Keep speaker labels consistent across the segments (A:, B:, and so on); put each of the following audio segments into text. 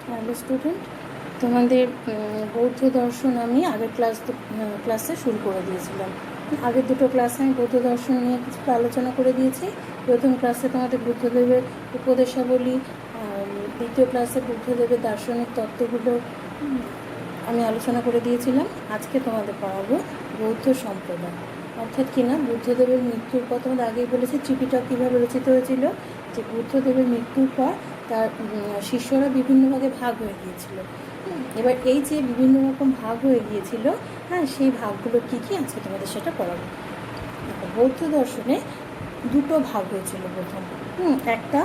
A: Hello student, তোমাদের বৌদ্ধ দর্শন আমি আগের ক্লাসে শুরু করে দিয়েছিলাম। আগের দুটো ক্লাসে আমি বৌদ্ধ দর্শন নিয়ে কিছুটা আলোচনা করে দিয়েছি। প্রথম ক্লাসে তোমাদের বুদ্ধদেবের উপদেশাবলী, দ্বিতীয় ক্লাসে বুদ্ধদেবের দার্শনিক তত্ত্বগুলো আমি আলোচনা করে দিয়েছিলাম। আজকে তোমাদের পড়াবো বৌদ্ধ সম্প্রদায়, অর্থাৎ কিনা বুদ্ধদেবের মৃত্যুর পর, তোমাদের আগেই বলেছি ত্রিপিটক কীভাবে রচিত হয়েছিল, যে বুদ্ধদেবের মৃত্যুর পর তার শিষ্যরা বিভিন্ন ভাগে ভাগ হয়ে গিয়েছিল। এবার এই যে বিভিন্ন রকম ভাগ হয়ে গিয়েছিল, হ্যাঁ, সেই ভাগগুলো কী কী আজকে তোমাদের সেটা পড়াবো। বৌদ্ধ দর্শনে দুটো ভাগ হয়েছিল প্রথম, একটা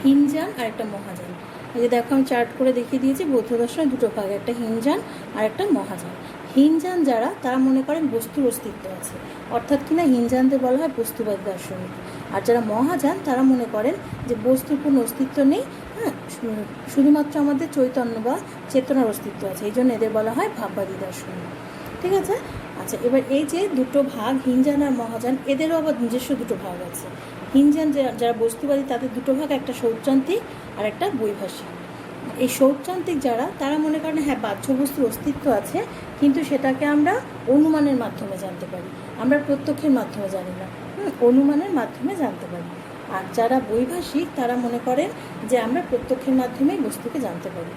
A: হিনযান আর একটা মহাযান। এই যে দেখো আমি চার্ট করে দেখিয়ে দিয়েছি, বৌদ্ধ দর্শনে দুটো ভাগ, একটা হিনযান আর একটা মহাযান। হিনযান যারা, তারা মনে করেন বস্তুর অস্তিত্ব আছে, অর্থাৎ কিনা হিনযানদের বলা হয় বস্তুবাদী দার্শনিক। আর যারা মহাযান, তারা মনে করেন যে বস্তুর কোনো অস্তিত্ব নেই, হ্যাঁ, শুধুমাত্র আমাদের চৈতন্য বা চেতনার অস্তিত্ব আছে, এই জন্য এদের বলা হয় ভাববাদী দার্শনিক। ঠিক আছে। আচ্ছা, এবার এই যে দুটো ভাগ হিনযান আর মহাযান, এদেরও আবার নিজস্ব দুটো ভাগ আছে। হিনযান যারা বস্তুবাদী, তাদের দুটো ভাগ, একটা সৌত্রান্তিক আর একটা বৈভাষিক। এই সৌত্রান্তিক যারা, তারা মনে করেন হ্যাঁ, বাহ্য বস্তুর অস্তিত্ব আছে, কিন্তু সেটাকে আমরা অনুমানের মাধ্যমে জানতে পারি, আমরা প্রত্যক্ষের মাধ্যমে জানি না, অনুমানের মাধ্যমে জানতে পারি। আর যারা বৈভাষিক, তারা মনে করেন যে আমরা প্রত্যক্ষের মাধ্যমেই বস্তুকে জানতে পারি।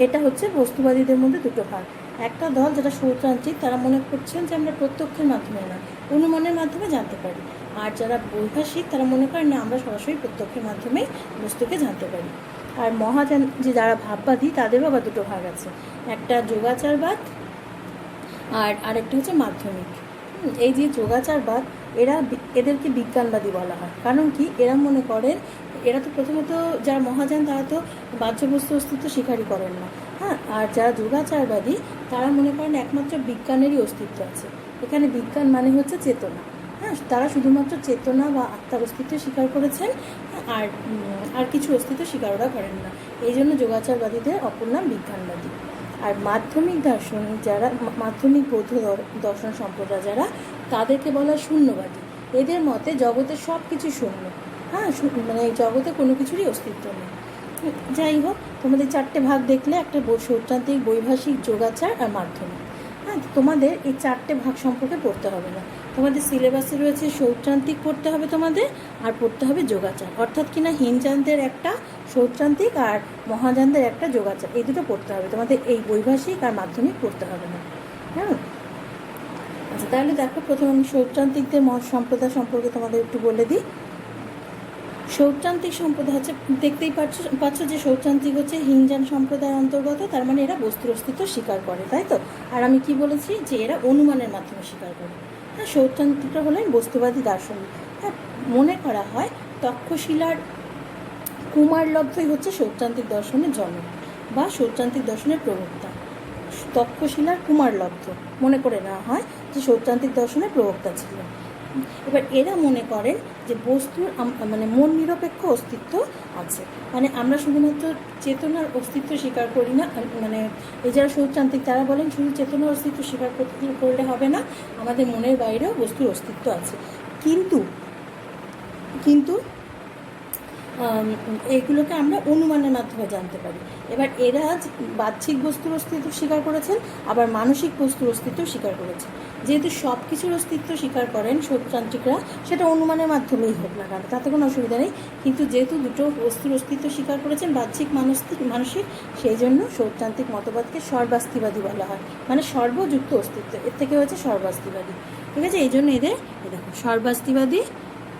A: এটা হচ্ছে বস্তুবাদীদের মধ্যে দুটো ভাগ। একটা দল যারা সৌত্রান্তিক, তারা মনে করছেন যে আমরা প্রত্যক্ষের মাধ্যমে না, অনুমানের মাধ্যমে জানতে পারি। আর যারা বৈভাষিক, তারা মনে করেন না, আমরা সরাসরি প্রত্যক্ষের মাধ্যমেই বস্তুকে জানতে পারি। আর মহাযান যে যারা ভাববাদী, তাদেরও আবার দুটো ভাগ আছে, একটা যোগাচারবাদ আর আরেকটা হচ্ছে মাধ্যমিক। এই যে যোগাচারবাদ, এদেরকে বিজ্ঞানবাদী বলা হয়। কারণ কি, এরা মনে করেন, এরা তো প্রথমত যারা মহাযান, তারা তো বাহ্য বস্তু অস্তিত্ব স্বীকারই করেন না, হ্যাঁ। আর যারা যোগাচারবাদী, তারা মনে করেন একমাত্র বিজ্ঞানেরই অস্তিত্ব আছে। এখানে বিজ্ঞান মানে হচ্ছে চেতনা, হ্যাঁ, তারা শুধুমাত্র চেতনা বা আত্মার অস্তিত্ব স্বীকার করেছেন, আর কিছু অস্তিত্ব স্বীকার ওরা করেন না। এই জন্য যোগাচারবাদীদের অপর নাম বিজ্ঞানবাদী। আর মাধ্যমিক দার্শনিক যারা, মাধ্যমিক বৌদ্ধ দর্শন সম্প্রদায় যারা, তাদেরকে বলা হয় শূন্যবাদী। এদের মতে জগতে সব কিছু শূন্য, হ্যাঁ, মানে জগতে কোনো কিছুরই অস্তিত্ব নেই। যাই হোক, তোমাদের চারটে ভাগ দেখলে, একটা সৌত্রান্তিক, বৈভাষিক, যোগাচার আর মাধ্যমিক। হ্যাঁ, তোমাদের এই চারটে ভাগ সম্পর্কে পড়তে হবে না, তোমাদের সিলেবাসে রয়েছে সৌত্রান্তিক পড়তে হবে তোমাদের, আর পড়তে হবে যোগাচার, অর্থাৎ কিনা হিনযানদের একটা সৌত্রান্তিক আর মহাযানদের একটা যোগাচার, এই দুটো পড়তে হবে তোমাদের, এই বৈভাষিক আর মাধ্যমিক পড়তে হবে না, হ্যাঁ। আচ্ছা, তাহলে দেখো, প্রথমে আমি সৌত্রান্তিকদের সম্প্রদায় সম্পর্কে তোমাদের একটু বলে দিই। সৌত্রান্তিক সম্প্রদায় হচ্ছে, দেখতেই পাচ্ছ যে সৌত্রান্তিক হচ্ছে হিনযান সম্প্রদায়ের অন্তর্গত, তার মানে এরা বস্তুর অস্তিত্ব স্বীকার করে, তাই তো। আর আমি কি বলেছি, যে এরা অনুমানের মাধ্যমে স্বীকার করে। হ্যাঁ, সৌত্রান্তিকরা হলেন বস্তুবাদী দার্শনিক। হ্যাঁ, মনে করা হয় তক্ষশিলার কুমারলব্ধই হচ্ছে সৌত্রান্তিক দর্শনের জন্ম বা সৌত্রান্তিক দর্শনের প্রবক্তা। তক্ষশিলার কুমারলব্ধ মনে করে নেওয়া হয় যে সৌত্রান্তিক দর্শনের প্রবক্তা ছিলেন। এবার এরা মনে করেন যে বস্তুর মানে মন নিরপেক্ষ অস্তিত্ব আছে, মানে আমরা শুধুমাত্র চেতনার অস্তিত্ব স্বীকার করি না, মানে এই যারা সৌত্রান্তিক, তারা বলেন শুধু চেতনার অস্তিত্ব স্বীকার করলে হবে না, আমাদের মনের বাইরেও বস্তুর অস্তিত্ব আছে। কিন্তু এইগুলোকে আমরা অনুমানের মাধ্যমে জানতে পারি। এবার এরা বাহ্যিক বস্তুর অস্তিত্ব স্বীকার করেছেন, আবার মানসিক বস্তুর অস্তিত্ব স্বীকার করেছেন। যেহেতু সব কিছুর অস্তিত্ব স্বীকার করেন সৌত্রান্তিকরা, সেটা অনুমানের মাধ্যমেই হোক না কেন, তাতে কোনো অসুবিধা নেই। কিন্তু যেহেতু দুটো বস্তুর অস্তিত্ব স্বীকার করেছেন, বাহ্যিক মানসিক, সেই জন্য সৌত্রান্তিক মতবাদকে সর্বাস্তিবাদী বলা হয়, মানে সর্বযুক্ত অস্তিত্ব, এর থেকে হয়েছে সর্বাস্তিবাদী। ঠিক আছে, এই জন্য এদের দেখো সর্বাস্তিবাদী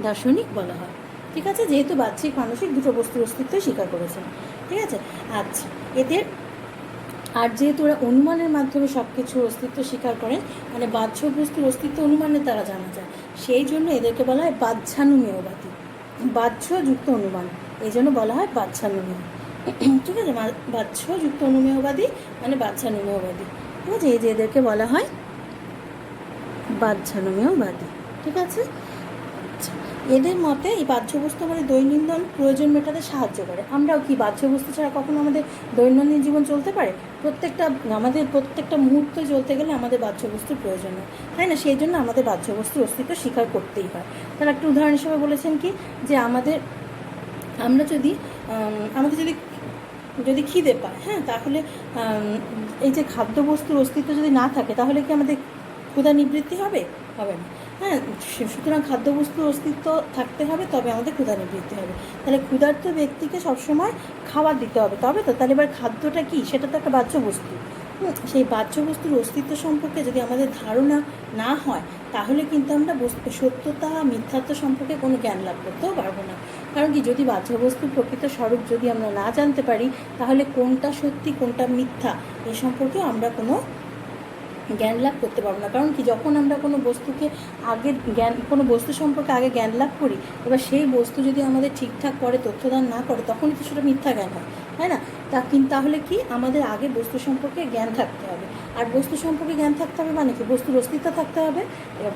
A: দার্শনিক বলা হয়। ঠিক আছে, যেহেতু বাহ্যিক মানসিক দুটো বস্তুর অস্তিত্ব স্বীকার করেছেন। ঠিক আছে। আচ্ছা, এদের আর যেহেতু ওরা অনুমানের মাধ্যমে সব কিছুর অস্তিত্ব স্বীকার করেন, মানে বাহ্য বস্তুর অস্তিত্ব অনুমানের দ্বারা জানা যায়, সেই জন্য এদেরকে বলা হয় বাহ্যানুমেয়বাদী, বাহ্যযুক্ত অনুমান, এই জন্য বলা হয় বাহ্যানুমেয়। ঠিক আছে, বাহ্যযুক্ত অনুমেয়বাদী মানে বাহ্যানুমেয়বাদী। ঠিক আছে, এই যে এদেরকে বলা হয় বাহ্যানুমেয়বাদী। ঠিক আছে। এদের মতে এই বাহ্যবস্তু আমাদের দৈনন্দিন প্রয়োজন মেটাতে সাহায্য করে। আমরাও কি বাহ্যবস্তু ছাড়া কখনো আমাদের দৈনন্দিন জীবন চলতে পারে? আমাদের প্রত্যেকটা মুহূর্তে চলতে গেলে আমাদের বাহ্যবস্তুর প্রয়োজন হয়, তাই না? সেই জন্য আমাদের বাহ্যবস্তুর অস্তিত্ব স্বীকার করতেই হয়। তার একটা উদাহরণ হিসেবে বলেছেন কি, যে আমাদের যদি যদি খিদে পায়, হ্যাঁ, তাহলে এই যে খাদ্যবস্তুর অস্তিত্ব যদি না থাকে তাহলে কি আমাদের ক্ষুধা নিবৃত্তি হবে? হবে না। হ্যাঁ, সুতরাং খাদ্যবস্তুর অস্তিত্ব থাকতে হবে, তবে আমাদের ক্ষুধা নিবৃত্তি হবে। তাহলে ক্ষুধার্ত ব্যক্তিকে সবসময় খাবার দিতে হবে, তবে তো। তাহলে এবার খাদ্যটা কি? সেটা তো একটা বাহ্য বস্তু। সেই বাহ্য বস্তুর অস্তিত্ব সম্পর্কে যদি আমাদের ধারণা না হয়, তাহলে কিন্তু আমরা সত্যতা মিথ্যাত্ব সম্পর্কে কোনো জ্ঞান লাভ করতেও পারবো না। কারণ কি, যদি বাহ্য বস্তুর প্রকৃত স্বরূপ যদি আমরা না জানতে পারি, তাহলে কোনটা সত্যি কোনটা মিথ্যা এ সম্পর্কেও আমরা কোনো জ্ঞান লাভ করতে পারবো না। কারণ কি, যখন আমরা কোনো বস্তুকে আগে কোনো বস্তু সম্পর্কে আগে জ্ঞান লাভ করি, এবার সেই বস্তু যদি আমাদের ঠিকঠাক করে তথ্যদান না করে, তখনই তো সেটা মিথ্যা জ্ঞান হয়, তাই না? তাহলে কি, আমাদের আগে বস্তু সম্পর্কে জ্ঞান থাকতে হবে। আর বস্তু সম্পর্কে জ্ঞান থাকতে হবে মানে কি, বস্তুর অস্তিত্ব থাকতে হবে। এবার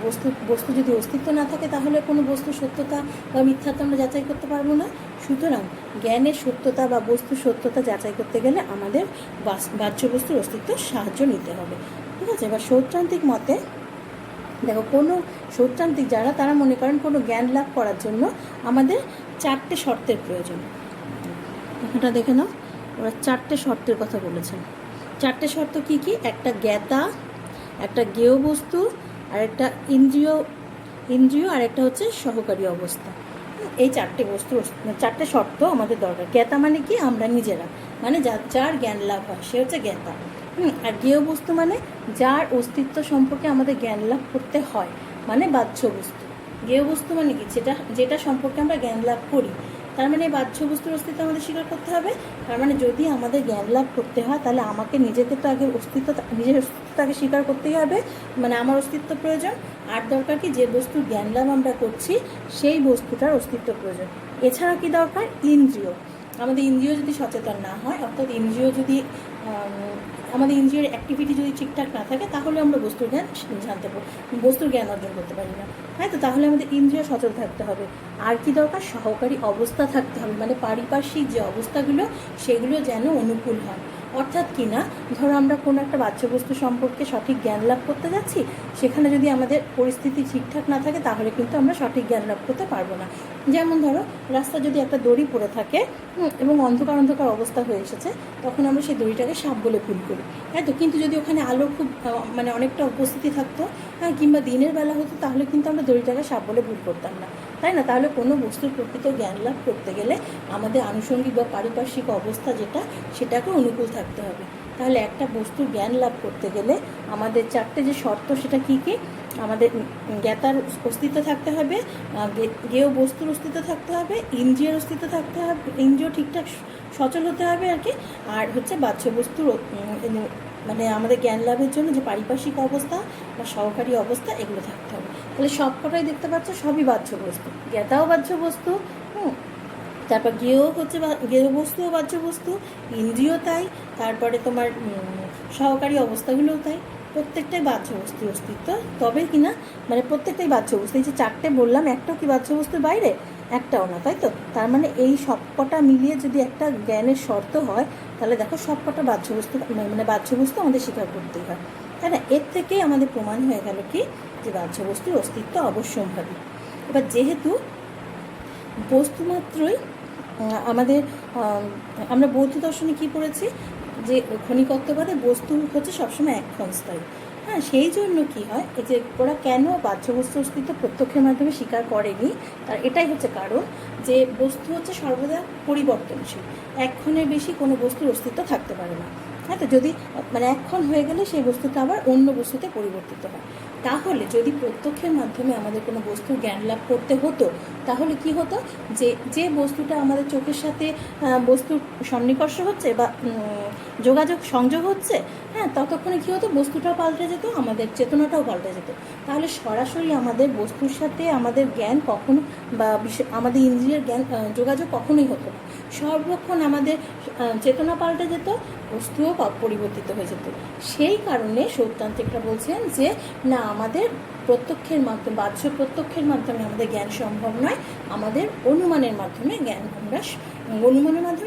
A: বস্তু যদি অস্তিত্ব না থাকে, তাহলে কোনো বস্তুর সত্যতা বা মিথ্যাত্ব আমরা যাচাই করতে পারবো না। সুতরাং জ্ঞানের সত্যতা বা বস্তুর সত্যতা যাচাই করতে গেলে আমাদের বাহ্য বস্তুর অস্তিত্ব সাহায্য নিতে হবে। ঠিক আছে? এবার সৌত্রান্তিক মতে দেখো, কোনো সৌত্রান্তিক যারা, তারা মনে করেন কোনো জ্ঞান লাভ করার জন্য আমাদের 4টে শর্তের প্রয়োজন। এটা দেখে নাও, ওরা 4টে শর্তের কথা বলেছেন। 4টে শর্ত কি কি? একটা জ্ঞাতা, একটা জ্ঞেয় বস্তু, আর একটা ইন্দ্রিয়, আর একটা হচ্ছে সহকারী অবস্থা। এই 4টে শর্ত আমাদের দরকার। জ্ঞাতা মানে কি? আমরা নিজেরা, মানে যার জ্ঞান লাভ হয় সে হচ্ছে জ্ঞাতা। আর জ্ঞেয় বস্তু মানে যার অস্তিত্ব সম্পর্কে আমাদের জ্ঞান লাভ করতে হয়, মানে বাহ্য বস্তু। জ্ঞেয় বস্তু মানে কি? যেটা সম্পর্কে আমরা জ্ঞান লাভ করি। তার মানে বাহ্য বস্তুর অস্তিত্ব আমাদের স্বীকার করতে হবে। তার মানে যদি আমাদের জ্ঞান লাভ করতে হয়, তাহলে আমাকে নিজেকে তো আগে নিজের অস্তিত্বটাকে স্বীকার করতেই হবে, মানে আমার অস্তিত্ব প্রয়োজন। আর দরকার কি, যে বস্তুর জ্ঞান লাভ আমরা করছি সেই বস্তুটার অস্তিত্ব প্রয়োজন। এছাড়া কি দরকার? ইন্দ্রিয়। আমাদের ইন্দ্রিয় যদি সচেতন না হয়, অর্থাৎ আমাদের ইন্দ্রিয়ের অ্যাক্টিভিটি যদি ঠিকঠাক না থাকে, তাহলে আমরা বস্তুর জ্ঞান অর্জন করতে পারি না, তাই তো? তাহলে আমাদের ইন্দ্রিয় সচল থাকতে হবে। আর কি দরকার? সহকারী অবস্থা থাকতে হবে, মানে পারিপার্শ্বিক যে অবস্থাগুলো সেগুলো যেন অনুকূল হয়। অর্থাৎ কি না, ধরো আমরা কোনো একটা বাহ্য বস্তু সম্পর্কে সঠিক জ্ঞান লাভ করতে যাচ্ছি, সেখানে যদি আমাদের পরিস্থিতি ঠিকঠাক না থাকে, তাহলে কিন্তু আমরা সঠিক জ্ঞান লাভ করতে পারবো না। যেমন ধরো, রাস্তা যদি একটা দড়ি পড়ে থাকে এবং অন্ধকার অবস্থা হয়ে এসেছে, তখন আমরা সেই দড়িটাকে সাপ বলে ভুল করি, তাই তো? কিন্তু যদি ওখানে আলো খুব মানে অনেকটা উপস্থিতি থাকতো, হ্যাঁ, কিংবা দিনের বেলা হতো, তাহলে কিন্তু আমরা দড়িটাকে সাপ বলে ভুল করতাম না, তাই না? তাহলে কোনো বস্তুর প্রকৃত জ্ঞান লাভ করতে গেলে আমাদের আনুষঙ্গিক বা পারিপার্শ্বিক অবস্থা সেটাকে অনুকূল থাকতে হবে। তাহলে একটা বস্তুর জ্ঞান লাভ করতে গেলে আমাদের 4টে যে শর্ত, সেটা কী কী? আমাদের জ্ঞাতার অস্তিত্ব থাকতে হবে, জ্ঞেয় বস্তুর অস্তিত্ব থাকতে হবে, ইন্দ্রিয়ের অস্তিত্ব থাকতে হবে, ইন্দ্রিয় ঠিকঠাক সচল হতে হবে আর কি। আর হচ্ছে বাহ্য বস্তুর মানে আমাদের জ্ঞান লাভের জন্য যে পারিপার্শ্বিক অবস্থা বা সহকারী অবস্থা, এগুলো থাকতে হবে। তাহলে সবকটাই দেখতে পাচ্ছ, সবই বাহ্য বস্তু। জ্ঞাতাও বাহ্য বস্তু, তারপর জ্ঞেয় বস্তুও বাহ্য বস্তু, ইন্দ্রিয় তাই, তারপরে তোমার সহকারী অবস্থাগুলোও তাই। প্রত্যেকটাই বাহ্য বস্তুর অস্তিত্ব, তবে কিনা মানে প্রত্যেকটাই বাহ্য বস্তু। এই যে 4টে বললাম, একটাও কি বাহ্য বস্তুর বাইরে? একটাও না, তাই তো? তার মানে এই সবকটা মিলিয়ে যদি একটা জ্ঞানের শর্ত হয়, তাহলে দেখো সবকটা বাহ্য বস্তু, মানে বাহ্য বস্তু আমাদের স্বীকার করতেই হয়, তাই না? এর থেকেই আমাদের প্রমাণ হয়ে গেল কি, যে বাহ্য বস্তুর অস্তিত্ব অবশ্যম্ভাবী। এবার যেহেতু বস্তুমাত্রই আমাদের, আমরা বৌদ্ধ দর্শনে কী পড়েছি, যে ক্ষণিকত্ববাদে বস্তু হচ্ছে সবসময় এক ক্ষণস্থায়ী। হ্যাঁ, সেই জন্য কী হয়, এই যে ওরা কেন বাহ্য বস্তুর অস্তিত্ব প্রত্যক্ষের মাধ্যমে স্বীকার করেনি, তার এটাই হচ্ছে কারণ, যে বস্তু হচ্ছে সর্বদা পরিবর্তনশীল। একক্ষণের বেশি কোনো বস্তুর অস্তিত্ব থাকতে পারে না, হ্যাঁ। তো যদি মানে একক্ষণ হয়ে গেলে সেই বস্তুটা আবার অন্য বস্তুতে পরিবর্তিত হয়। তাহলে যদি প্রত্যক্ষের মাধ্যমে আমাদের কোনো বস্তুর জ্ঞান লাভ করতে হতো, তাহলে কি হতো, যে বস্তুটা আমাদের চোখের সাথে বস্তুর সন্নিকর্ষ হচ্ছে বা সংযোগ হচ্ছে, হ্যাঁ, ততক্ষণে কী হতো, বস্তুটাও পাল্টে যেত, আমাদের চেতনাটাও পাল্টে যেত। তাহলে সরাসরি আমাদের বস্তুর সাথে আমাদের জ্ঞান কখনো বা আমাদের ইন্দ্রিয়ের জ্ঞান যোগাযোগ কখনোই হতো না। সর্বক্ষণ আমাদের চেতনা পাল্টে যেত, বস্তুও পরিবর্তিত হয়ে যেত। সেই কারণে সৌত্রান্তিকরা বলছেন যে না, আমাদের বাহ্য প্রত্যক্ষের মাধ্যমে আমাদের জ্ঞান সম্ভব নয়, আমাদের অনুমানের মাধ্যমে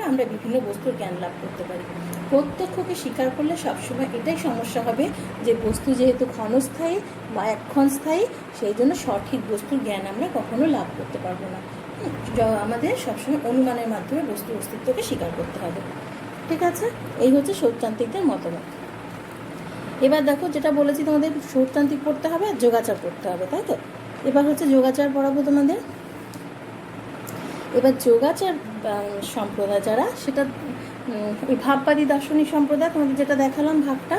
A: আমরা বিভিন্ন বস্তুর জ্ঞান লাভ করতে পারি। প্রত্যক্ষকে স্বীকার করলে সবসময় এটাই সমস্যা হবে, যে বস্তু যেহেতু ক্ষণস্থায়ী বা একক্ষণস্থায়ী, সেই জন্য সঠিক বস্তুর জ্ঞান আমরা কখনো লাভ করতে পারবো না। আমাদের সবসময় অনুমানের মাধ্যমে বস্তুর অস্তিত্বকে স্বীকার করতে হবে। ঠিক আছে, এই হচ্ছে সৌরতান্ত্রিকদের মতামত। এবার দেখো, যেটা বলেছি তোমাদের সৌরতান্ত্রিক পড়তে হবে আর যোগাচার পড়তে হবে, তাই তো? এবার হচ্ছে যোগাচার পড়াবো তোমাদের। এবার যোগাচার সম্প্রদায় যারা, সেটা ওই ভাববাদী দার্শনিক সম্প্রদায়, তোমাদের যেটা দেখালাম ভাগটা,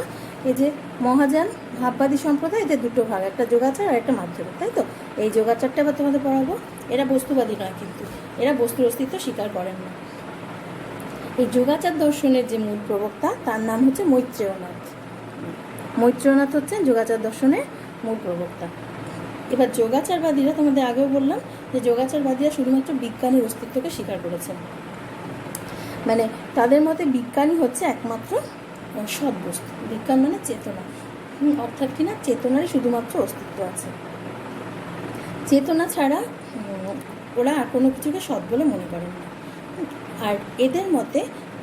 A: এই যে মহাযান ভাববাদী সম্প্রদায়, এদের দুটো ভাগ, একটা যোগাচার আর একটা মাধ্যমিক, তাই তো? এই যোগাচারটা এবার তোমাদের পড়াবো। এরা বস্তুবাদী নয়, কিন্তু এরা বস্তুর অস্তিত্ব স্বীকার করেন না। এই যোগাচার দর্শনের যে মূল প্রবক্তা, তার নাম হচ্ছে মৈত্রেয়নাথ। মৈত্রেয়নাথ হচ্ছেন যোগাচার দর্শনের মূল প্রবক্তা। এবার যোগাচারবাদীরা, তোমাদের আগেও বললাম যে যোগাচারবাদীরা শুধুমাত্র বিজ্ঞানের অস্তিত্বকে স্বীকার করেছেন। মানে তাদের মতে বিজ্ঞানই হচ্ছে একমাত্র সৎ বস্তু। বিজ্ঞান মানে চেতনা, অর্থাৎ কিনা চেতনারই শুধুমাত্র অস্তিত্ব আছে। চেতনা ছাড়া ওরা আর কোনো কিছুকে সৎ বলে মনে করেন না। আর এদের মতে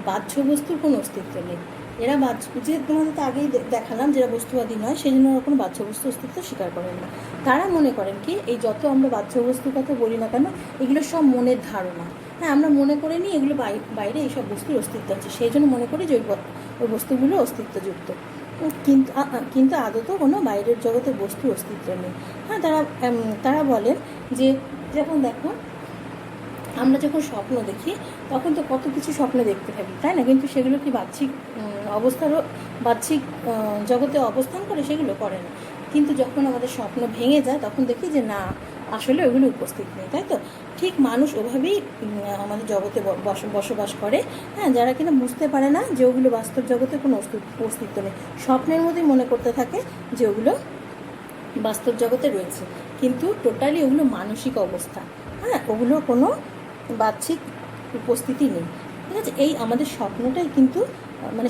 A: বাহ্য বস্তুর কোনো অস্তিত্ব নেই। এরা যে তোমাদের তো আগেই দেখালাম যারা বস্তুবাদী নয়, সেই জন্য ওরা কোনো বাহ্য বস্তু অস্তিত্ব স্বীকার করেন না। তারা মনে করেন কি, এই যত আমরা বাহ্য বস্তুর কথা বলি না কেন, এগুলো সব মনের ধারণা। হ্যাঁ, আমরা মনে করে নিই এগুলো বাইরে এইসব বস্তুর অস্তিত্ব আছে, সেই জন্য মনে করি যে ওই বস্তুগুলো অস্তিত্বযুক্ত। কিন্তু আদতেও কোনো বাইরের জগতের বস্তুর অস্তিত্ব নেই। হ্যাঁ, তারা বলেন যে, যেমন দেখো, আমরা যখন স্বপ্ন দেখি তখন তো কত কিছু স্বপ্ন দেখতে থাকি, তাই না? কিন্তু সেগুলো কি বাহ্যিক বাহ্যিক জগতে অবস্থান করে? সেগুলো করে না। কিন্তু যখন আমাদের স্বপ্ন ভেঙে যায় তখন দেখি যে না, আসলে ওগুলো উপস্থিত নেই, তাই তো? ঠিক মানুষ ওভাবেই আমাদের জগতে বসবাস করে, হ্যাঁ, যারা কিনা বুঝতে পারে না যে ওগুলো বাস্তব জগতে কোনো অস্তিত্ব নেই। স্বপ্নের মধ্যেই মনে করতে থাকে যে ওগুলো বাস্তব জগতে রয়েছে, কিন্তু টোটালি ওগুলো মানসিক অবস্থা। হ্যাঁ, ওগুলো কোনো বাহ্যিক উপস্থিতি নেই, ঠিক আছে? এই আমাদের স্বপ্নটাই কিন্তু মানে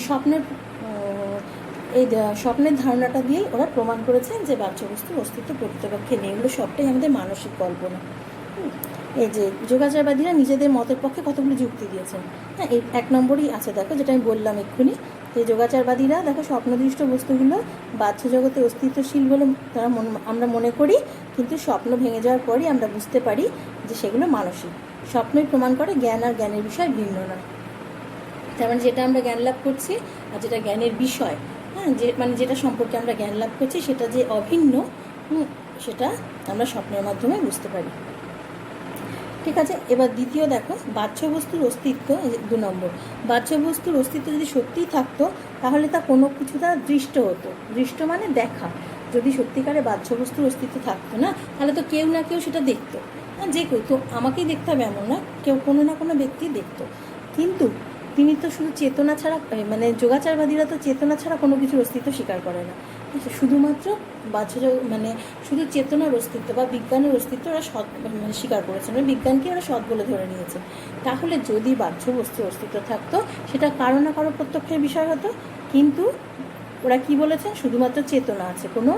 A: স্বপ্নের ধারণাটা দিয়েই ওরা প্রমাণ করেছেন যে বাহ্য বস্তুর অস্তিত্ব প্রকৃতপক্ষে নেই। এগুলো সবটাই আমাদের মানসিক কল্পনা। এই যে যোগাচারবাদীরা নিজেদের মতের পক্ষে কতগুলো যুক্তি দিয়েছেন। হ্যাঁ, এই 1 নম্বরই আছে, দেখো, যেটা আমি বললাম এক্ষুনি, যে যোগাচারবাদীরা, দেখো, স্বপ্নদৃষ্ট বস্তুগুলো বাহ্য জগতে অস্তিত্বশীল বলে আমরা মনে করি, কিন্তু স্বপ্ন ভেঙে যাওয়ার পরই আমরা বুঝতে পারি যে সেগুলো মানসিক। স্বপ্নই প্রমাণ করে জ্ঞান আর জ্ঞানের বিষয় ভিন্ন নয়। তার মানে যেটা আমরা জ্ঞান লাভ করছি আর যেটা জ্ঞানের বিষয়, হ্যাঁ, যেটা সম্পর্কে আমরা জ্ঞান লাভ করছি সেটা যে অভিন্ন, সেটা আমরা স্বপ্নের মাধ্যমে বুঝতে পারি। ঠিক আছে, এবার দ্বিতীয় দেখো, বাহ্য বস্তুর অস্তিত্ব। 2 নম্বর, বাহ্য বস্তুর অস্তিত্ব যদি সত্যিই থাকতো তাহলে তা কোনো কিছু দ্বারা দৃষ্ট হতো। দৃষ্ট মানে দেখা। যদি সত্যিকারে বাহ্য বস্তুর অস্তিত্ব থাকতো না, তাহলে তো কেউ না কেউ সেটা দেখতো। যে কেউ তো আমাকেই দেখতে হবে এমন না, কেউ কোনো না কোনো ব্যক্তি দেখতো। কিন্তু তিনি তো শুধু চেতনা ছাড়া, মানে যোগাচারবাদীরা তো চেতনা ছাড়া কোনো কিছুর অস্তিত্ব স্বীকার করে না। শুধুমাত্র মানে শুধু চেতনার অস্তিত্ব বা বিজ্ঞানের অস্তিত্ব ওরা স্বীকার করেছেন, বিজ্ঞানকে ওরা সৎ বলে ধরে নিয়েছে। তাহলে যদি বাহ্য বস্তুর অস্তিত্ব থাকতো, সেটা কারো না কারো প্রত্যক্ষের বিষয় হতো। কিন্তু ওরা কি বলেছেন, শুধুমাত্র চেতনা আছে, কোনো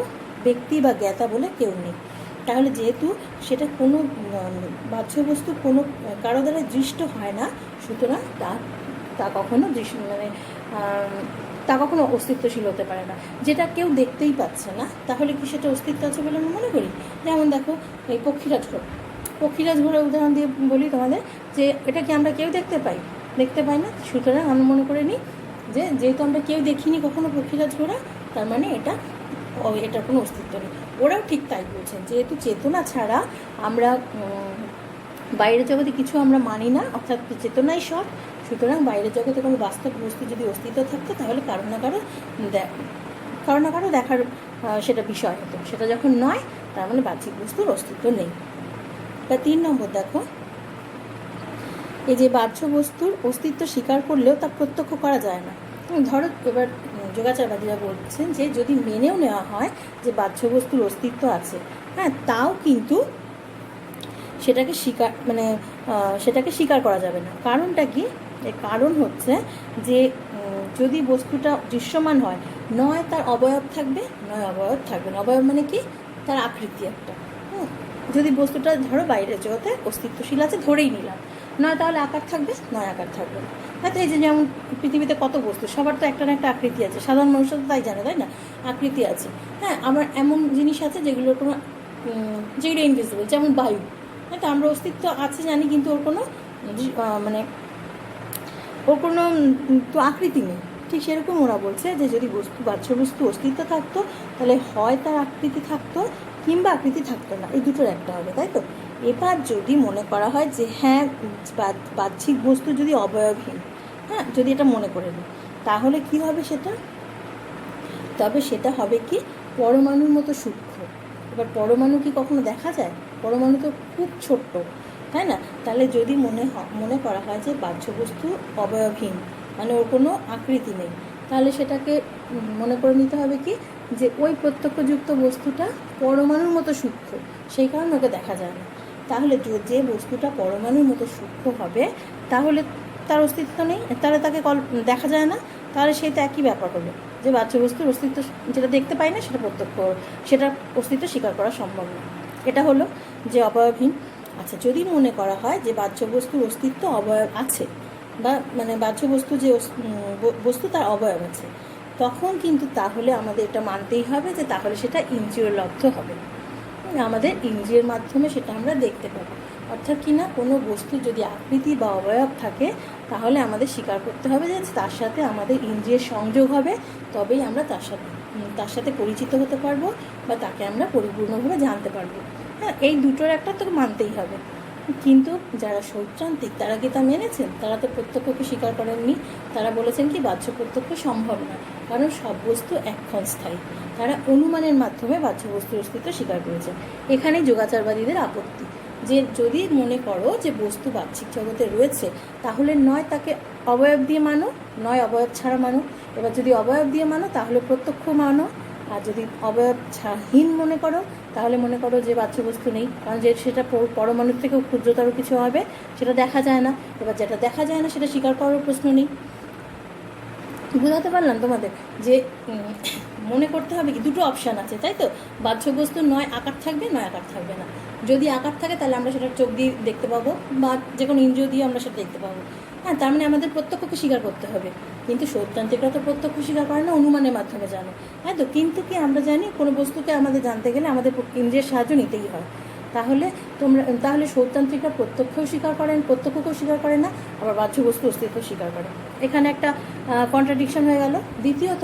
A: ব্যক্তি বা জ্ঞাতা বলে কেউ নেই। তাহলে যেহেতু সেটা কোনো বাহ্য বস্তু কোনো কারো দ্বারা দৃষ্ট হয় না, সুতরাং তা কখনো তা কখনো অস্তিত্বশীল হতে পারে না। যেটা কেউ দেখতেই পাচ্ছে না, তাহলে কি সেটা অস্তিত্ব আছে বলে আমি মনে করি? যেমন দেখো, এই পক্ষীরাজ ঘোড়ার উদাহরণ দিয়ে বলি তোমাদের, যে এটা কি আমরা কেউ দেখতে পাই না, সুতরাং আমি মনে করে নিই যে যেহেতু আমরা কেউ দেখিনি কখনো পক্ষীরাজ ঘোড়া, তার মানে এটার কোনো অস্তিত্ব নেই। ওরাও ঠিক তাই বলছেন, যেহেতু চেতনা ছাড়া আমরা বাইরের জগতে কিছু আমরা মানি না, অর্থাৎ চেতনাই সৎ, সুতরাং বাইরের জগতে কোনো বাস্তব বস্তু যদি অস্তিত্ব থাকতো তাহলে কারো না কারো দেখার সেটা বিষয় হতো। সেটা যখন নয়, তার মানে বাহ্যিক বস্তুর অস্তিত্ব নেই। তা 3 নম্বর দেখো, এই যে বাহ্য বস্তুর অস্তিত্ব স্বীকার করলেও তা প্রত্যক্ষ করা যায় না। ধরো, এবার যোগাচারবাদীরা বলছেন যে যদি মেনেও নেওয়া হয় যে বাহ্য বস্তুর অস্তিত্ব আছে, হ্যাঁ, তাও কিন্তু সেটাকে স্বীকার করা যাবে না। কারণটা কি? এর কারণ হচ্ছে যে যদি বস্তুটা দৃশ্যমান হয়, নয় তার অবয়ব থাকবে, নয় অবয়ব থাকবে না। অবয়ব মানে কি? তার আকৃতি একটা। যদি বস্তুটা ধরো বাইরের জগতে অস্তিত্বশীল আছে, ধরেই নিলাম, নয় তাহলে আকার থাকবে, নয় আকার থাকবে না। হয়তো এই যে যেমন পৃথিবীতে কত বস্তু, সবার তো একটা না একটা আকৃতি আছে, সাধারণ মানুষরা তো তাই জানে, তাই না? আকৃতি আছে। হ্যাঁ, আবার এমন জিনিস আছে যেগুলো ইনভিজিবল, যেমন বায়ু। হ্যাঁ, তো আমরা অস্তিত্ব আছে জানি, কিন্তু ওর কোনো ওর কোনো তো আকৃতি নেই। ঠিক সেরকম ওরা বলছে যে যদি বাহ্য বস্তু অস্তিত্ব থাকতো তাহলে হয় তার আকৃতি থাকতো কিংবা আকৃতি থাকতো না, এই দুটোর একটা হবে, তাই তো? এবার যদি মনে করা হয় যে হ্যাঁ বাহ্যিক বস্তু যদি অবয়বহীন, হ্যাঁ যদি এটা মনে করে নিই, তাহলে কি হবে সেটা? তবে সেটা হবে কি পরমাণুর মতো সূক্ষ্ম। এবার পরমাণু কি কখনো দেখা যায়? পরমাণু তো খুব ছোট্ট, তাই না? তাহলে যদি মনে করা হয় যে বাহ্য বস্তু অবয়বহীন, মানে ওর কোনো আকৃতি নেই, তাহলে সেটাকে মনে করে নিতে হবে কি যে ওই প্রত্যক্ষযুক্ত বস্তুটা পরমাণুর মতো সূক্ষ্ম, সেই কারণে ওকে দেখা যায় না। তাহলে যে বস্তুটা পরমাণুর মতো সূক্ষ্ম হবে তাহলে তার অস্তিত্ব নেই, তাহলে তাকে দেখা যায় না, তাহলে সেই তো একই ব্যাপার হলো যে বাহ্য বস্তুর অস্তিত্ব যেটা দেখতে পাই না সেটার অস্তিত্ব স্বীকার করা সম্ভব না। এটা হলো যে অবয়বহীন। আচ্ছা, যদি মনে করা হয় যে বাহ্য বস্তুর অস্তিত্ব অবয়ব আছে, বা মানে বাহ্য বস্তু যে বস্তু তার অবয়ব আছে, তখন কিন্তু তাহলে আমাদের এটা মানতেই হবে যে তাহলে সেটা ইন্দ্রিয়লব্ধ হবে, আমাদের ইন্দ্রিয়ের মাধ্যমে সেটা আমরা দেখতে পাবো। অর্থাৎ কি না, কোনো বস্তু যদি আকৃতি বা অবয়ব থাকে তাহলে আমাদের স্বীকার করতে হবে যে তার সাথে আমাদের ইন্দ্রিয়ের সংযোগ হবে, তবেই আমরা তার সাথে পরিচিত হতে পারবো বা তাকে আমরা পরিপূর্ণভাবে জানতে পারবো। হ্যাঁ, এই দুটোর একটা তো মানতেই হবে। কিন্তু যারা শৈত্রান্তিক তারা কি তা মেনেছেন? তারা তো প্রত্যক্ষকে স্বীকার করেননি। তারা বলেছেন কি বাহ্য প্রত্যক্ষ সম্ভব না, কারণ সব বস্তু ক্ষণস্থায়ী। তারা অনুমানের মাধ্যমে বাহ্য বস্তুর অস্তিত্ব স্বীকার করেছে। এখানেই যোগাচারবাদীদের আপত্তি, যে যদি মনে করো যে বস্তু বাহ্যিক জগতে রয়েছে, তাহলে নয় তাকে অবয়ব দিয়ে মানো, নয় অবয়ব ছাড়া মানো। এবার যদি অবয়ব দিয়ে মানো তাহলে প্রত্যক্ষ মানো, আর যদি অবয়ব হীন মনে করো তাহলে মনে করো যে বাহ্য বস্তু নেই, কারণ যে সেটা পরমাণুর থেকেও ক্ষুদ্রতর কিছু হবে, সেটা দেখা যায় না। এবার যেটা দেখা যায় না সেটা স্বীকার করার প্রশ্ন নেই। বোঝাতে পারলাম তোমাদের যে মনে করতে হবে কি দুটো অপশান আছে, তাই তো? বাহ্য বস্তু নয় আকার থাকবে, নয় আকার থাকবে না। যদি আকার থাকে তাহলে আমরা সেটা চোখ দিয়ে দেখতে পাবো, বা যে কোনো ইন্দ্রিয় দিয়ে আমরা সেটা দেখতে পাবো। হ্যাঁ, তার মানে আমাদের প্রত্যক্ষকে স্বীকার করতে হবে। কিন্তু শৈত্রান্তিকরা তো প্রত্যক্ষ স্বীকার করে না, অনুমানের মাধ্যমে জানে, তাই তো? কিন্তু কি আমরা জানি কোনো বস্তুকে আমাদের জানতে গেলে আমাদের ইন্দ্রিয়ের সাহায্য নিতেই হয়। তাহলে শৈত্রান্তিকরা প্রত্যক্ষও স্বীকার করেন, প্রত্যক্ষকেও স্বীকার করে না, আবার বাহ্য বস্তু অস্তিত্ব স্বীকার করে। এখানে একটা কন্ট্রাডিকশন হয়ে গেল। দ্বিতীয়ত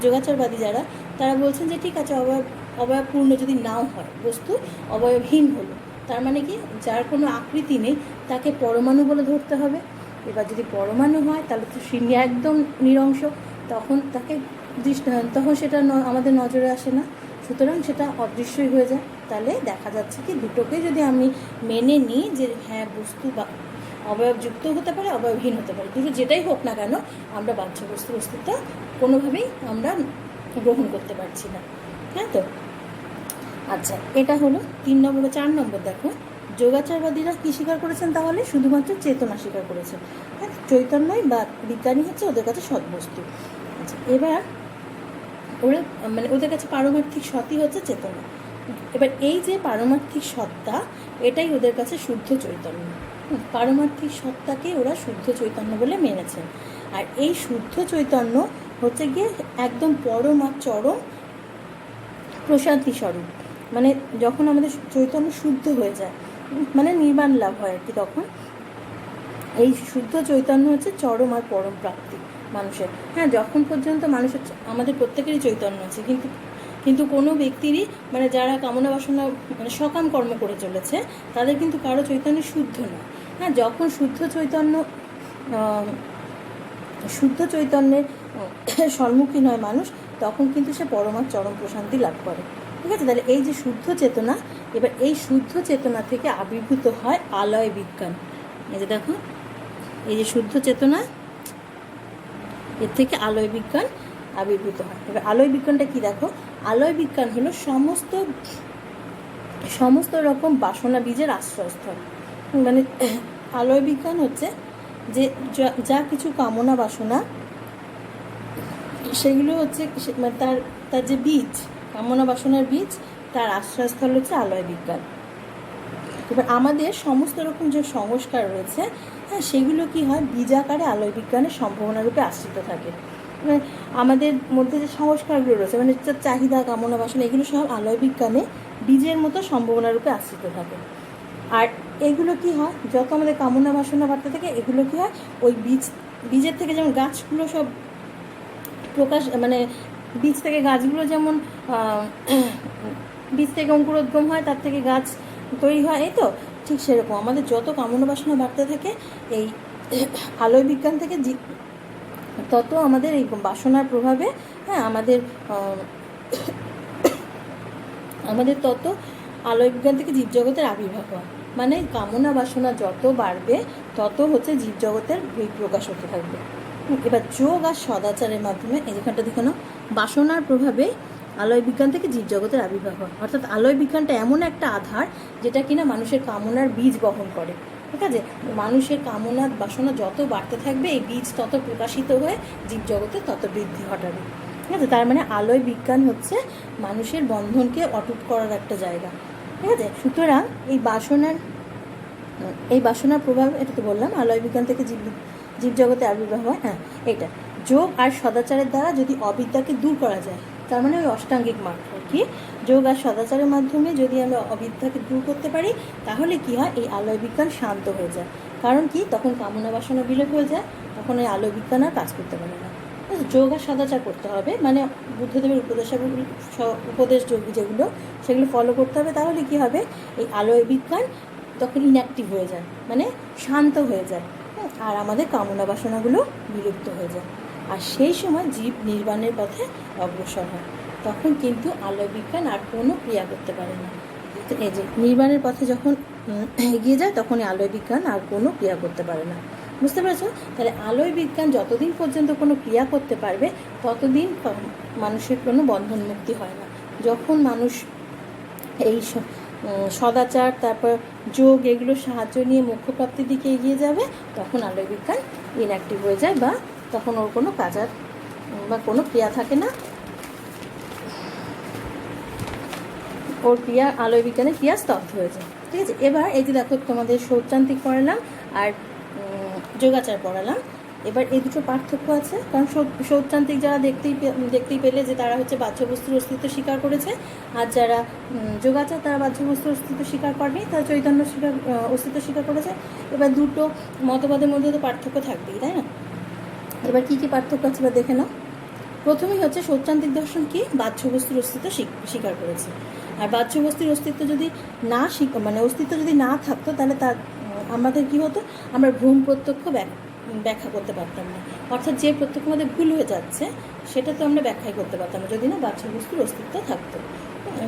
A: যোগাচারবাদী যারা, তারা বলছেন যে ঠিক আছে, অবয়বপূর্ণ যদি নাও হয়, বস্তু অবয়বহীন হলো, তার মানে কি যার কোনো আকৃতি নেই তাকে পরমাণু বলে ধরতে হবে। এবার যদি পরমাণু হয় তাহলে তো একদম নিরংশ, তখন সেটা আমাদের নজরে আসে না, সুতরাং সেটা অদৃশ্যই হয়ে যায়। তাহলে দেখা যাচ্ছে কি দুটোকে যদি আমি মেনে নিই যে হ্যাঁ বস্তু বা অবয়বযুক্ত হতে পারে, অবয়বহীন হতে পারে, দুটো যেটাই হোক না কেন, আমরা বাহ্য বস্তুর অস্তিত্ব কোনোভাবেই আমরা গ্রহণ করতে পারছি না, হ্যাঁ তো? আচ্ছা, এটা হলো 3 নম্বর। 4 নম্বর দেখো, যোগাচারবাদীরা কী স্বীকার করেছেন? তাহলে শুধুমাত্র চেতনা স্বীকার করেছেন। হ্যাঁ, চৈতন্যই বা বিজ্ঞানী হচ্ছে ওদের কাছে সৎবস্তু। আচ্ছা, এবার ওদের কাছে পারমার্থিক সতই হচ্ছে চেতনা। এবার এই যে পারমার্থিক সত্তা, এটাই ওদের কাছে শুদ্ধ চৈতন্য। পারমার্থিক সত্তাকে ওরা শুদ্ধ চৈতন্য বলে মেনেছেন। আর এই শুদ্ধ চৈতন্য হচ্ছে গিয়ে একদম পরম আর চরম প্রশান্তি স্বরূপ। মানে যখন আমাদের চৈতন্য শুদ্ধ হয়ে যায়, মানে নির্বাণ লাভ হয় আর কি, তখন এই শুদ্ধ চৈতন্য হচ্ছে চরম আর পরম প্রাপ্তি মানুষের। হ্যাঁ, যখন পর্যন্ত মানুষের, আমাদের প্রত্যেকেরই চৈতন্য আছে, কিন্তু কোনো ব্যক্তিরই, মানে যারা কামনা বাসনা মানে সকাম কর্ম করে চলেছে, তাদের কিন্তু কারো চৈতন্য শুদ্ধ নয়। হ্যাঁ, যখন শুদ্ধ চৈতন্যের সম্মুখীন হয় মানুষ, তখন কিন্তু সে পরমার চরম প্রশান্তি লাভ করে। ঠিক আছে? তাহলে এই যে শুদ্ধ চেতনা, এবার এই শুদ্ধ চেতনা থেকে আবির্ভূত হয় আলয় বিজ্ঞান। এই যে দেখো, এই যে শুদ্ধ চেতনা, এর থেকে আলয় বিজ্ঞান আবির্ভূত হয়। এবার আলয় বিজ্ঞানটা কি দেখো, আলয় বিজ্ঞান হলো সমস্ত রকম বাসনা বীজের আশ্রয়স্থল। মানে আলয় বিজ্ঞান হচ্ছে যে যা কিছু কামনা বাসনা, সেগুলো হচ্ছে মানে তার যে বীজ, কামনা বাসনার বীজ, তার আশ্রয়স্থল হচ্ছে আলয় বিজ্ঞান। এবার আমাদের সমস্ত রকম যে সংস্কার রয়েছে, হ্যাঁ, সেগুলো কি হয়, বীজাকারে আলয় বিজ্ঞানের সম্ভাবনারূপে আশ্রিত থাকে। মানে আমাদের মধ্যে যে সংস্কারগুলো রয়েছে, মানে চাহিদা, কামনা বাসনা, এগুলো সব আলয় বিজ্ঞানে বীজের মতো সম্ভাবনারূপে আশ্রিত থাকে। আর এইগুলো কি হয়, যত আমাদের কামনা বাসনা বাড়তে থাকে এগুলো কি হয়, ওই বীজের থেকে যেমন গাছগুলো সব প্রকাশ, মানে বীজ থেকে গাছগুলো যেমন বীজ থেকে অঙ্কুরোদ্গম হয়, তার থেকে গাছ তৈরি হয়, এই তো ঠিক সেরকম আমাদের যত কামনা বাসনা বাড়তে থাকে এই আলোয় বিজ্ঞান থেকে তত আমাদের এই বাসনার প্রভাবে, হ্যাঁ, আমাদের তত আলোয় বিজ্ঞান থেকে জীবজগতের আবির্ভাব হয়। মানে কামনা বাসনা যত বাড়বে তত হচ্ছে জীবজগতের প্রকাশ হতে থাকবে। এবার যোগ আর সদাচারের মাধ্যমে এই যেখানটা দেখে নাও, বাসনার প্রভাবে আলোয় বিজ্ঞান থেকে জীবজগতের আবির্ভাব হয়। অর্থাৎ আলোয় বিজ্ঞানটা এমন একটা আধার যেটা কিনা মানুষের কামনার বীজ বহন করে। ঠিক আছে, মানুষের কামনা বাসনা যত বাড়তে থাকবে এই বীজ তত প্রকাশিত হয়ে জীবজগতে তত বৃদ্ধি ঘটাবে। ঠিক আছে, তার মানে আলোয় বিজ্ঞান হচ্ছে মানুষের বন্ধনকে অটুট করার একটা জায়গা। ঠিক আছে, সুতরাং এই বাসনার প্রভাব, এটা তো বললাম আলোয় বিজ্ঞান থেকে জীবজগতে আবির্ভাব হয়। হ্যাঁ, এটা যোগ আর সদাচারের দ্বারা যদি অবিদ্যাকে দূর করা যায়, তার মানে ওই অষ্টাঙ্গিক মার্গ কি, যোগ আর সদাচারের মাধ্যমে যদি আমরা অবিদ্যাকে দূর করতে পারি তাহলে কি হয়, এই আলোয় বিজ্ঞান শান্ত হয়ে যায়। কারণ কি, তখন কামনা বাসনা বিলোপ হয়ে যায়, তখন এই আলোয় বিজ্ঞান আর কাজ করতে পারে না। যোগ আর সদাচার করতে হবে, মানে বুদ্ধদেবের উপদেশ যেগুলো সেগুলো ফলো করতে হবে। তাহলে কি হবে, এই আলোয় বিজ্ঞান তখন ইনঅ্যাক্টিভ হয়ে যায়, মানে শান্ত হয়ে যায়, আর আমাদের কামনা বাসনাগুলো বিলুপ্ত হয়ে যায়। আর সেই সময় জীব নির্বাণের পথে অগ্রসর হয়। তখন কিন্তু আলোয় বিজ্ঞান আর কোনো ক্রিয়া করতে পারে না। এই যে নির্বাণের পথে যখন এগিয়ে যায় তখন এই আলোয় বিজ্ঞান আর কোনো ক্রিয়া করতে পারে না। বুঝতে পেরেছ? তাহলে আলোয় বিজ্ঞান যতদিন পর্যন্ত কোনো ক্রিয়া করতে পারবে ততদিন মানুষের কোনো বন্ধন মুক্তি হয় না। যখন মানুষ এই সদাচার তারপর যোগ এগুলোর সাহায্য নিয়ে মোক্ষপ্রাপ্তির দিকে এগিয়ে যাবে তখন আলোয় বিজ্ঞান ইনঅ্যাক্টিভ হয়ে যায়, বা তখন ওর কোনো কাজ বা কোনো ক্রিয়া থাকে না, ওর ক্রিয়া আলোয় বিজ্ঞানের ক্রিয়া স্তব্ধ হয়ে যায়। ঠিক আছে, এবার এই যে দেখো তোমাদের সৌত্রান্তিক পড়ালাম আর যোগাচার পড়ালাম। এবার এই দুটো পার্থক্য আছে, কারণ সৌত্রান্তিক যারা দেখতেই পেলে যে তারা হচ্ছে বাহ্যবস্তুর অস্তিত্ব স্বীকার করেছে, আর যারা যোগাচার তারা বাহ্যবস্তুর অস্তিত্ব স্বীকার করেনি, তারা চৈতন্য অস্তিত্ব স্বীকার করেছে। এবার দুটো মতবাদের মধ্যে তো পার্থক্য থাকবেই, তাই না? এবার কী কী পার্থক্য আছে বা দেখে নাও। প্রথমেই হচ্ছে সৌত্রান্তিক দর্শন কি, বাহ্যবস্তুর অস্তিত্ব স্বীকার করেছে। আর বাহ্যবস্তুর অস্তিত্ব যদি অস্তিত্ব যদি না থাকতো তাহলে তার আমাদের কি হতো, আমরা ভ্রম প্রত্যক্ষ ব্যাখ্যা করতে পারতাম না। অর্থাৎ যে প্রত্যক্ষ আমাদের ভুল হয়ে যাচ্ছে সেটা তো আমরা ব্যাখ্যাই করতে পারতাম না যদি না বাহ্যবস্তুর অস্তিত্ব থাকতো।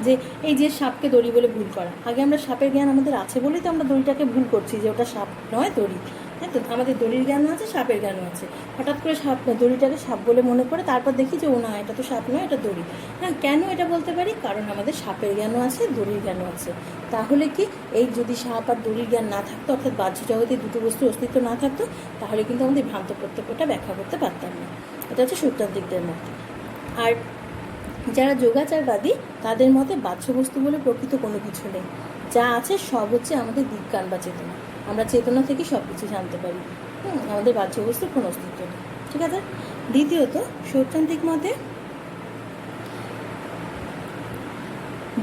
A: যে এই যে সাপকে দড়ি বলে ভুল করা, আগে আমরা সাপের জ্ঞান আমাদের আছে বলেই তো আমরা দড়িটাকে ভুল করছি যে ওটা সাপ নয় দড়ি। হ্যাঁ, তো আমাদের দড়ির জ্ঞানও আছে, সাপের জ্ঞানও আছে। হঠাৎ করে দড়িটাকে সাপ বলে মনে করে তারপর দেখি যে ও না, এটা তো সাপ নয়, এটা দড়ি। হ্যাঁ, কেন এটা বলতে পারি, কারণ আমাদের সাপের জ্ঞানও আছে, দড়ির জ্ঞানও আছে। তাহলে কি, এই যদি সাপ আর দড়ির জ্ঞান না থাকতো, অর্থাৎ বাহ্য জগতে দুটো বস্তুর অস্তিত্ব না থাকতো, তাহলে কিন্তু আমাদের ভ্রান্ত প্রত্যক্ষটা ব্যাখ্যা করতে পারতাম না। এটা হচ্ছে সৌত্রান্তিকদের মত। আর যারা যোগাচারবাদী তাদের মতে বাহ্যবস্তু বলে প্রকৃত কোনো কিছু নেই, যা আছে সব হচ্ছে আমাদের বিজ্ঞান বা চেতনা। আমরা চেতনা থেকে সব কিছু জানতে পারি, আমাদের বাহ্যবস্তুর কোনো অস্তিত্ব নেই। ঠিক আছে। দ্বিতীয়ত, সৌত্রান্তিক মতে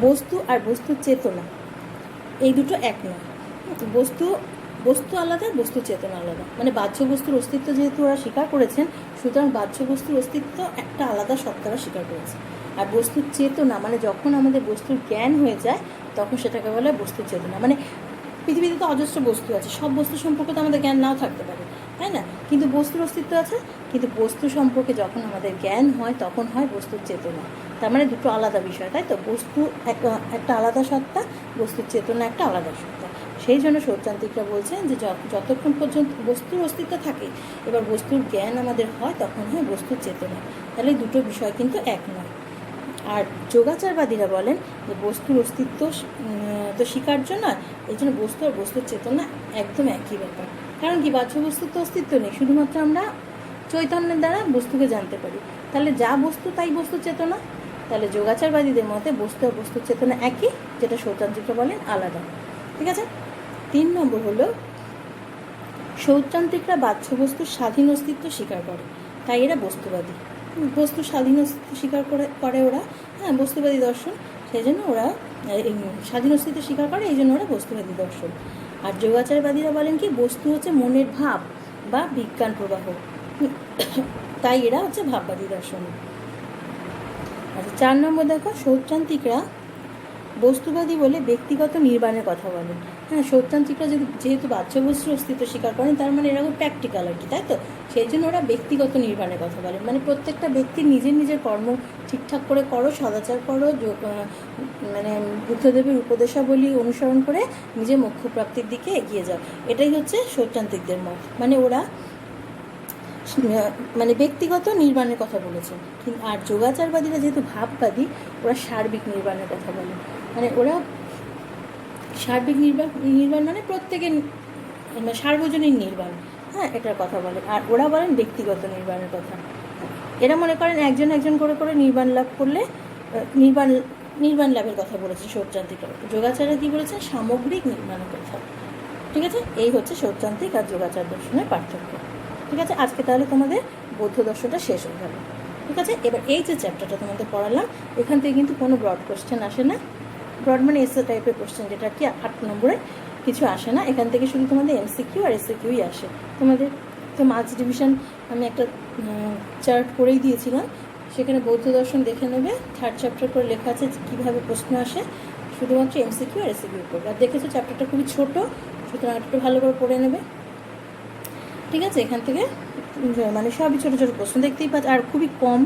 A: বস্তু আর বস্তুর চেতনা এই দুটো এক নয়। বস্তু আলাদা, বস্তু চেতনা আলাদা। মানে বাহ্য বস্তুর অস্তিত্ব যেহেতু ওরা স্বীকার করেছেন, সুতরাং বাহ্য বস্তুর অস্তিত্ব একটা আলাদা সত্তারা স্বীকার করেছে। আর বস্তুর চেতনা মানে যখন আমাদের বস্তুর জ্ঞান হয়ে যায় তখন সেটাকে বলে বস্তুর চেতনা। মানে পৃথিবীতে তো অজস্র বস্তু আছে, সব বস্তু সম্পর্কে তো আমাদের জ্ঞান নাও থাকতে পারে, তাই না? কিন্তু বস্তুর অস্তিত্ব আছে, কিন্তু বস্তু সম্পর্কে যখন আমাদের জ্ঞান হয় তখন হয় বস্তুর চেতনা। তার মানে দুটো আলাদা বিষয়, তাই তো? বস্তু একটা আলাদা সত্তা, বস্তুর চেতনা একটা আলাদা সত্তা। সেই জন্য সৌত্রান্তিকরা বলছেন যে যতক্ষণ পর্যন্ত বস্তুর অস্তিত্ব থাকে, এবার বস্তুর জ্ঞান আমাদের হয় তখন হয় বস্তুর চেতনা। তাহলে দুটো বিষয় কিন্তু এক নয়। আর যোগাচারবাদীরা বলেন যে বস্তুর অস্তিত্ব তো স্বীকার্য নয়, এই জন্য বস্তু আর বস্তুর চেতনা একদম একই ব্যাপার। কারণ কি, বাহ্য বস্তুর তো অস্তিত্ব নেই, শুধুমাত্র আমরা চৈতন্যের দ্বারা বস্তুকে জানতে পারি। তাহলে যা বস্তু তাই বস্তুর চেতনা। তাহলে যোগাচারবাদীদের মতে বস্তু আর বস্তুর চেতনা একই, যেটা সৌত্রান্তিকরা বলেন আলাদা। ঠিক আছে। 3 নম্বর হলো, সৌত্রান্তিকরা বাহ্য বস্তুর স্বাধীন অস্তিত্ব স্বীকার করে, তাই এরা বস্তুবাদী। বস্তুর স্বাধীন অস্তিত্ব স্বীকার করে ওরা, হ্যাঁ, বস্তুবাদী দর্শন। সেই জন্য ওরা স্বাধীন অস্তিত্ব স্বীকার করে, এই জন্য ওরা বস্তুবাদী দর্শন। আর যোগাচারবাদীরা বলেন কি বস্তু হচ্ছে মনের ভাব বা বিজ্ঞান প্রবাহ, তাই এরা হচ্ছে ভাববাদী দার্শনিক। আচ্ছা 4 নম্বর দেখো, সৌত্রান্তিকরা বস্তুবাদী বলে ব্যক্তিগত নির্বাণের কথা বলেন। হ্যাঁ, সৌত্রান্তিকরা যেহেতু বাহ্য বস্তুর অস্তিত্ব স্বীকার করেন, তার মানে এরকম প্র্যাকটিক্যাল আর কি, তাই তো? সেই জন্য ওরা ব্যক্তিগত নির্বাণের কথা বলেন, মানে প্রত্যেকটা ব্যক্তির নিজের নিজের কর্ম ঠিকঠাক করে করো, সদাচার করো, মানে বুদ্ধদেবের উপদেশাবলী অনুসরণ করে নিজের মোক্ষপ্রাপ্তির দিকে এগিয়ে যাও, এটাই হচ্ছে সৌত্রান্তিকদের মত। মানে ওরা মানে ব্যক্তিগত নির্বাণের কথা বলেছেন। আর যোগাচারবাদীরা যেহেতু ভাববাদী, ওরা সার্বিক নির্বাণের কথা বলেন। মানে ওরা সার্বিক নির্বাণ মানে প্রত্যেকের সার্বজনীন নির্বাণ, হ্যাঁ, এটার কথা বলে। আর ওরা বলেন ব্যক্তিগত নির্বাণের কথা। এরা মনে করেন একজন একজন করে করে নির্বাণ লাভ করলে নির্বাণ লাভের কথা বলেছে সৌত্রান্তিকরা। যোগাচাররা কী বলেছে? সামগ্রিক নির্মাণের কথা। ঠিক আছে, এই হচ্ছে সৌত্রান্তিক আর যোগাচার দর্শনের পার্থক্য। ঠিক আছে, আজকে তাহলে তোমাদের বৌদ্ধ দর্শনটা শেষ হয়ে গেল। ঠিক আছে, এবার এই যে চ্যাপ্টারটা তোমাদের পড়ালাম, এখান থেকে কিন্তু কোনো ব্রড কোশ্চেন আসে না। ব্রড মানে এসএ টাইপের কোশ্চেন, যেটা কি 8 নম্বরের কিছু আসে না। এখান থেকে শুধু তোমাদের এমসিকিউ আর এসএকিউই আসে। তোমাদের তো মার্কস ডিভিশন আমি একটা চার্ট করেই দিয়েছিলাম, সেখানে বৌদ্ধ দর্শন দেখে নেবে। 3rd চ্যাপ্টার করে লেখা আছে কীভাবে প্রশ্ন আসে, শুধুমাত্র এমসিকিউ আর এসএকিউ করবে। আর দেখেছো চ্যাপ্টারটা খুবই ছোট, সুতরাং একটু ভালো করে পড়ে নেবে। ঠিক আছে, এখান থেকে মানে সবই ছোটো ছোটো প্রশ্ন দেখতেই পাচ্ছ, আর খুবই কম।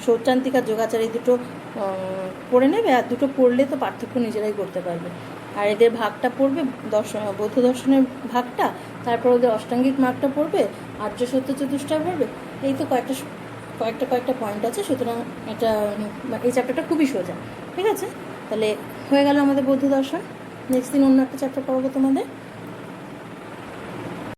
A: সৌত্রান্তিক আর যোগাচার এই দুটো পড়ে নেবে, আর দুটো পড়লে তো পার্থক্য নিজেরাই করতে পারবে। আর এদের ভাগটা পড়বে, বৌদ্ধ দর্শনের ভাগটা, তারপর ওদের অষ্টাঙ্গিক মার্গটা পড়বে, আর্য সত্য চতুষ্টা পড়বে। এই তো কয়েকটা পয়েন্ট আছে, সুতরাং এই চ্যাপ্টারটা খুবই সোজা। ঠিক আছে, তাহলে হয়ে গেল আমাদের বৌদ্ধ দর্শন। নেক্সট দিন অন্য একটা চ্যাপ্টার পড়াবো তোমাদের।